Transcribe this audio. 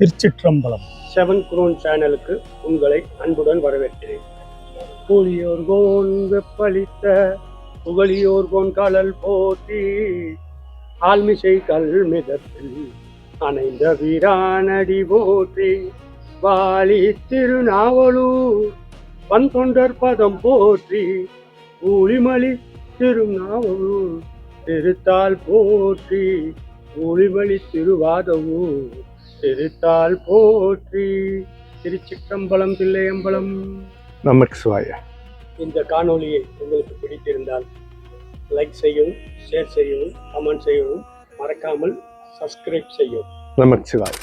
திருச்சிற்றம்பலம். Seven grown சேனலுக்கு உங்களை அன்புடன் வரவேற்கிறேன். புலியோர்கோன் வெப்பளித்த புகழியோர்கோன் கடல் போற்றி, ஆல்மிசை கல் மிதப்பில் அணைந்த வீரானடி போற்றி, வாலி திருநாவலூர் வன்தொண்டர் பதம் போற்றி, ஊழிமலி திருநாவலூர் திருத்தால் போற்றி, ஊழிமலி திருவாதவூர் திருத்தால் போற்றி. திருச்சிற்றம்பலம், தில்லையம்பலம், நமச்சிவாய. இந்த காணொளியை உங்களுக்கு பிடித்திருந்தால் லைக் செய்யவும், ஷேர் செய்யவும், கமெண்ட் செய்யவும், மறக்காமல் சப்ஸ்கிரைப் செய்யவும். நமச்சிவாய.